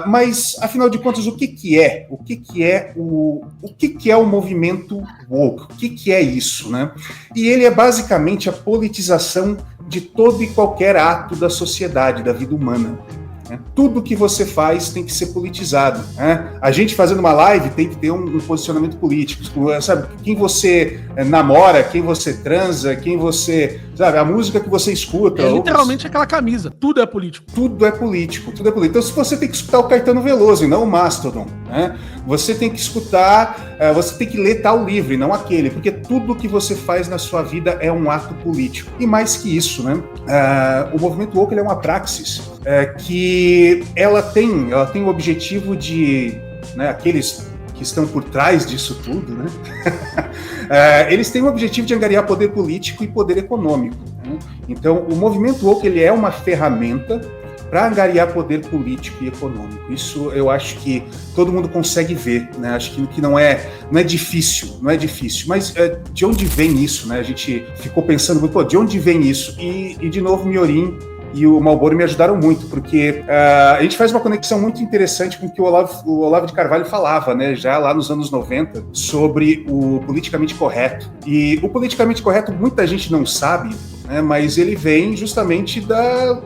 Mas, afinal de contas, o que é? O que é o movimento woke? O que é isso, né? E ele é basicamente a politização de todo e qualquer ato da sociedade, da vida humana. Tudo que você faz tem que ser politizado, né? A gente fazendo uma live tem que ter um posicionamento político, sabe? Quem você namora, quem você transa, quem você... Sabe, a música que você escuta... É literalmente aquela camisa, tudo é político. Tudo é político, tudo é político. Então, se você tem que escutar o Caetano Veloso e não o Mastodon, né? Você tem que escutar, você tem que ler tal livro e não aquele, porque tudo que você faz na sua vida é um ato político. E mais que isso, né? O movimento woke, ele é uma praxis que ela tem o objetivo de, né, aqueles que estão por trás disso tudo, né? Eles têm o objetivo de angariar poder político e poder econômico, né? Então, o movimento woke, ele é uma ferramenta para angariar poder político e econômico. Isso eu acho que todo mundo consegue ver, né? Acho que não é difícil, mas de onde vem isso, né? A gente ficou pensando, pô, de onde vem isso? E de novo, Miorim e o Malboro me ajudaram muito, porque a gente faz uma conexão muito interessante com o que o Olavo de Carvalho falava, né, já lá nos anos 90, sobre o politicamente correto. E o politicamente correto muita gente não sabe, né, mas ele vem justamente da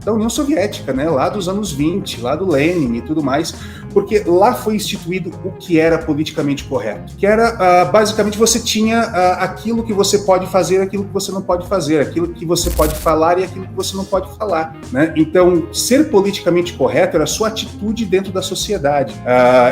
União Soviética, né, lá dos anos 20, lá do Lenin e tudo mais, porque lá foi instituído o que era politicamente correto, que era, basicamente, você tinha aquilo que você pode fazer, aquilo que você não pode fazer, aquilo que você pode falar e aquilo que você não pode falar, né? Então, ser politicamente correto era a sua atitude dentro da sociedade.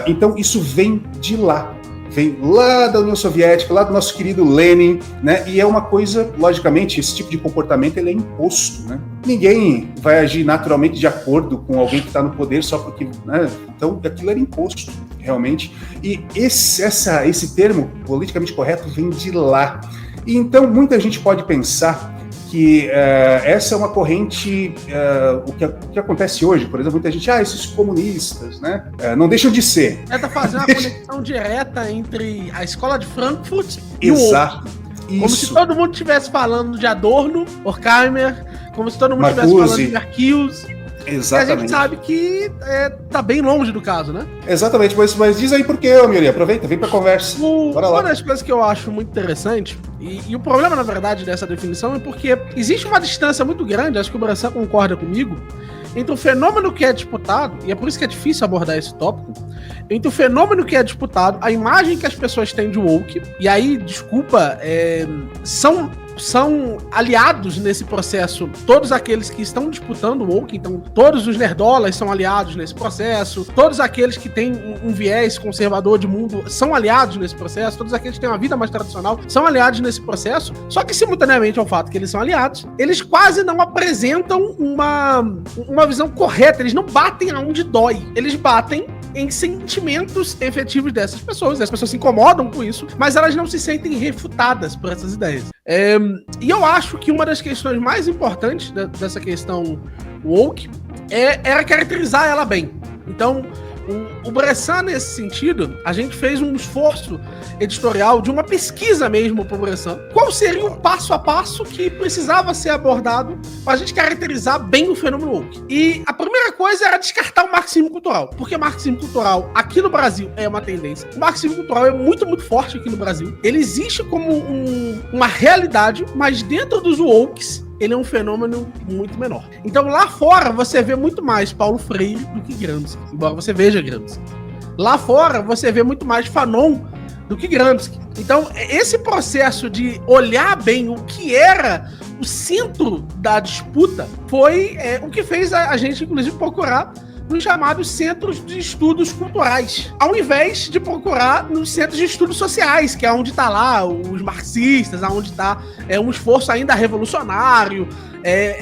Então, isso vem de lá. Vem lá da União Soviética, lá do nosso querido Lenin, né? E é uma coisa, logicamente, esse tipo de comportamento ele é imposto, né? Ninguém vai agir naturalmente de acordo com alguém que está no poder só porque, né? Então, aquilo era imposto, realmente. E esse termo, politicamente correto, vem de lá. E então, muita gente pode pensar que essa é uma corrente, o que acontece hoje, por exemplo, muita gente, esses comunistas, né, não deixam de ser. Tenta fazer uma conexão direta entre a escola de Frankfurt e Exato. o woke. Como se todo mundo estivesse falando de Adorno, Horkheimer, como se todo mundo estivesse falando de Marcuse. Exatamente. E a gente sabe que tá bem longe do caso, né? Exatamente, mas diz aí por quê, Miri, aproveita, vem pra conversa. Bora lá. Uma das coisas que eu acho muito interessante, e o problema, na verdade, dessa definição é porque existe uma distância muito grande, acho que o Bressan concorda comigo, entre o fenômeno que é disputado, e é por isso que é difícil abordar esse tópico, entre o fenômeno que é disputado, a imagem que as pessoas têm de woke, e aí, desculpa, são aliados nesse processo todos aqueles que estão disputando o woke, então todos os nerdolas são aliados nesse processo, todos aqueles que têm um viés conservador de mundo são aliados nesse processo, todos aqueles que têm uma vida mais tradicional são aliados nesse processo, só que simultaneamente ao fato que eles são aliados, eles quase não apresentam uma visão correta, eles não batem aonde dói, eles batem em sentimentos efetivos dessas pessoas. As pessoas se incomodam com isso, mas elas não se sentem refutadas por essas ideias. E eu acho que uma das questões mais importantes dessa questão woke era caracterizar ela bem. Então, o Bressan, nesse sentido, a gente fez um esforço editorial de uma pesquisa mesmo pro Bressan. Qual seria o passo a passo que precisava ser abordado para a gente caracterizar bem o fenômeno woke? E a primeira coisa era descartar o marxismo cultural, porque marxismo cultural aqui no Brasil é uma tendência. O marxismo cultural é muito, muito forte aqui no Brasil. Ele existe como uma realidade, mas dentro dos wokes, ele é um fenômeno muito menor. Então, lá fora, você vê muito mais Paulo Freire do que Gramsci, embora você veja Gramsci. Lá fora, você vê muito mais Fanon do que Gramsci. Então, esse processo de olhar bem o que era o centro da disputa foi o que fez a gente, inclusive, procurar nos chamados centros de estudos culturais, ao invés de procurar nos centros de estudos sociais, que é onde está lá os marxistas, onde está um esforço ainda revolucionário,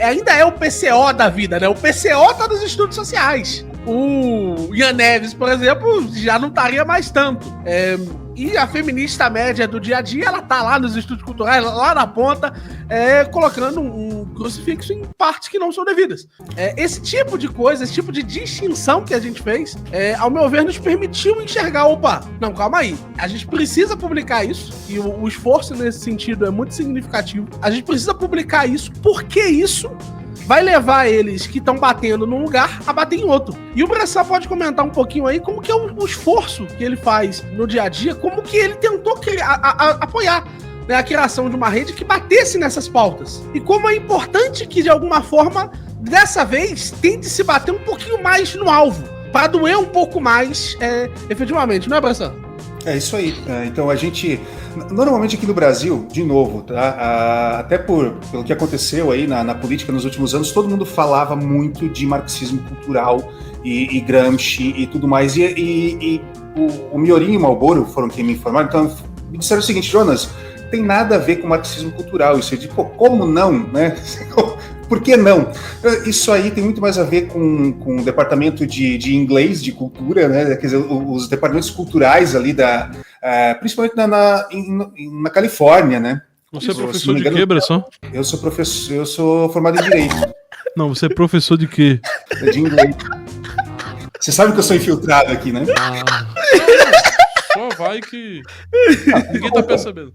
ainda é o PCO da vida, né? O PCO está nos estudos sociais. O Ian Neves, por exemplo, já não estaria mais tanto. E a feminista média do dia a dia, ela tá lá nos estudos culturais, lá na ponta, colocando um crucifixo em partes que não são devidas. Esse tipo de coisa, esse tipo de distinção que a gente fez, ao meu ver, nos permitiu enxergar, não, calma aí, a gente precisa publicar isso, e o esforço nesse sentido é muito significativo, a gente precisa publicar isso, porque isso vai levar eles que estão batendo num lugar a bater em outro. E o Bressan pode comentar um pouquinho aí como que é o esforço que ele faz no dia a dia, como que ele tentou apoiar, né, a criação de uma rede que batesse nessas pautas. E como é importante que, de alguma forma, dessa vez, tente se bater um pouquinho mais no alvo, para doer um pouco mais, efetivamente, não é, Bressan? É isso aí. Então a gente, normalmente aqui no Brasil, de novo, tá? Até pelo que aconteceu aí na política nos últimos anos, todo mundo falava muito de marxismo cultural e Gramsci e tudo mais. E o Miorinho e o Malboro foram quem me informaram, então me disseram o seguinte: Jonas, tem nada a ver com marxismo cultural. Isso eu digo, como não, né? Por que não? Isso aí tem muito mais a ver com o departamento de inglês, de cultura, né? Quer dizer, os departamentos culturais ali, principalmente na Califórnia, né? Você é professor de quê, Bressan? Eu sou professor, eu sou formado em Direito. Não, você é professor de quê? De inglês. Você sabe que eu sou infiltrado aqui, né? Só vai que ninguém tá percebendo.